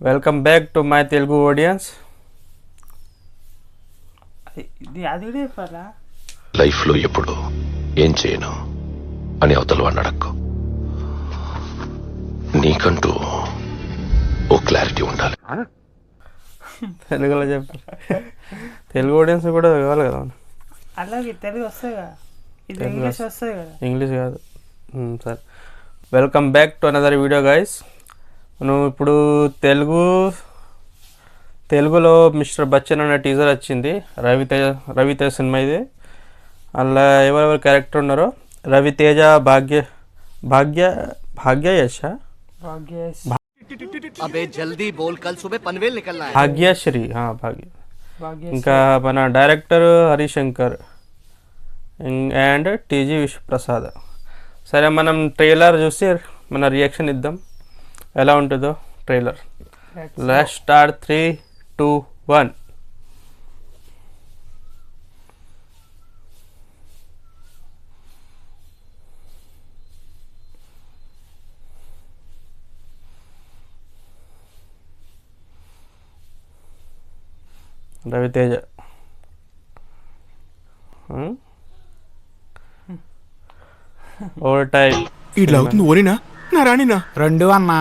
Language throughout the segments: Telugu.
Welcome back to my Telugu audience. లైఫ్లో ఎప్పుడు ఏం చేయను అని అవతల వాడిని అడక్కు. నీకంటూ ఓ క్లారిటీ ఉండాలి. తెలుగులో చెప్పారు. తెలుగు ఆడియన్స్ కూడా కావాలి కదా. అలాగే తెలుగు వస్తాయి కదా, ఇది ఇంగ్లీష్ వస్తాయి కదా. ఇంగ్లీష్ కాదు. సరే, welcome back to another video guys. మనం ఇప్పుడు తెలుగులో మిస్టర్ బచ్చన్ అనే టీజర్ వచ్చింది. రవితేజ సినిమా ఇది. అలా ఎవరెవరు క్యారెక్టర్ ఉన్నారో రవితేజ, భాగ్యశ్రీ, ఇంకా మన director Harishankar and TG Vishwaprasad. సరే, మనం ట్రైలర్ చూసి మన రియాక్షన్ ఇద్దాం ఎలా ఉంటుందో. Trailer let's start 3, 2, 1. Ravi Teja over time. ఇట్లా అవుతుంది. ఓనినా నా రాణినా రెండు అన్నా.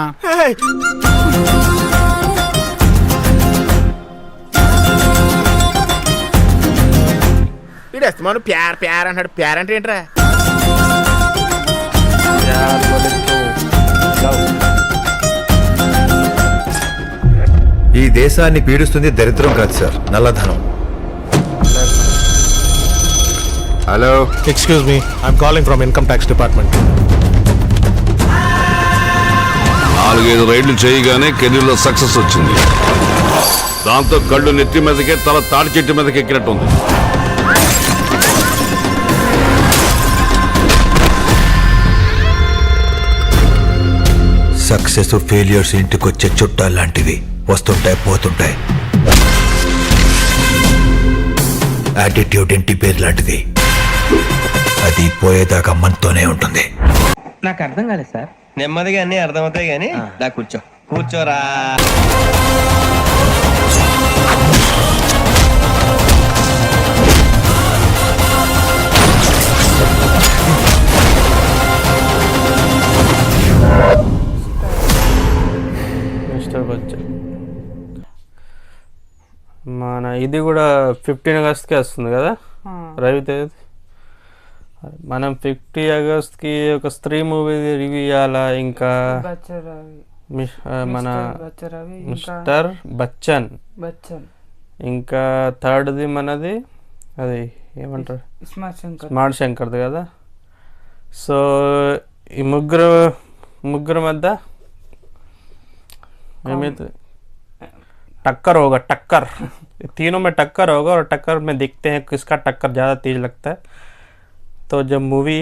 ఇడేస్తాను ప్యార్ ప్యార్ అంటాడు. ప్యార్ అంటే ఏంట్రా? ఈ దేశాన్ని పీడిస్తుంది దరిద్రం కాదు సార్, నల్లధనం. Hello, excuse me, I'm calling from income tax department. 4-5 రైడ్లు చేయగానే కెరీర్లో సక్సెస్ వచ్చింది. దాంతో కళ్ళు నెత్తి మీదకే, తల తాడి చెట్టు మీదకి ఎక్కినట్టుంది. సక్సెస్ ఫెయిల్యూర్స్ ఇంటికొచ్చే చుట్టాలు లాంటివి, వస్తుంటాయి పోతుంటాయి. యాటిట్యూడ్ ఇంటి పేరు లాంటిది, అది పోయేదాకా మనతోనే ఉంటుంది. నాకు అర్థం కాలేదు సార్. నెమ్మదిగా అన్ని అర్థమవుతాయి కానీ దా కూర్చోరా. మిస్టర్ బచ్చన్ మన ఇది కూడా 15 ఆగస్ట్కి వస్తుంది కదా రవితేజ. మనం 50 ఆగస్ట్కి ఒక స్త్రీ మూవీ రివ్యూ ఇవ్వాలా. ఇంకా మన మిస్టర్ బచ్చన్, ఇంకా థర్డ్ది మనది అది ఏమంటారు స్మార్ట్ శంకర్ది కదా. సో ఈ ముగ్గురు మధ్య ఏమైతే टक्कर होगा. टक्कर तीनों में टक्कर होगा और टक्कर में देखते हैं किसका टक्कर ज़्यादा तेज लगता है. तो जब मूवी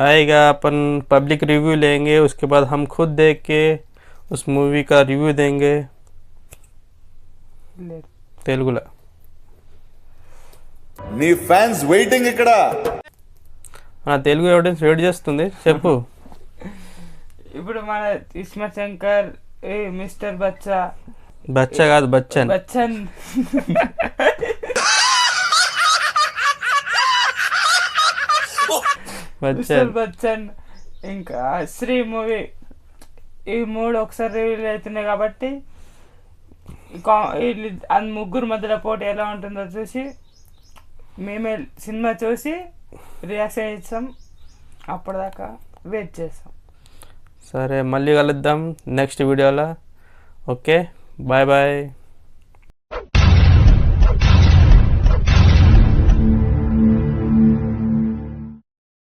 आएगा अपन पब्लिक रिव्यू लेंगे, उसके बाद हम खुद देख के उस मूवी का रिव्यू देंगे తెలుగులో. నీ ఫ్యాన్స్ వెయిటింగ్ ఇక్కడ. మన తెలుగు ఆడియన్స్ వెయిట్ చేస్తుంది. చెప్పు. ఇప్పుడు మన ఇస్మార్ట్ శంకర్, మిస్టర్ బచ్చా కాదు బచ్చన్. బచ్చన్ ఇంకా శ్రీ మూవీ, ఈ మూడు ఒకసారి రిలీజ్ అవుతున్నాయి కాబట్టి ముగ్గురు మధ్యలో పోటీ ఎలా ఉంటుందో చూసి మేమే సినిమా చూసి రియాక్షన్ ఇస్తాం. అప్పటిదాకా వెయిట్ చేస్తాం. సరే, మళ్ళీ కలుద్దాం నెక్స్ట్ వీడియోలో. Okay, bye bye.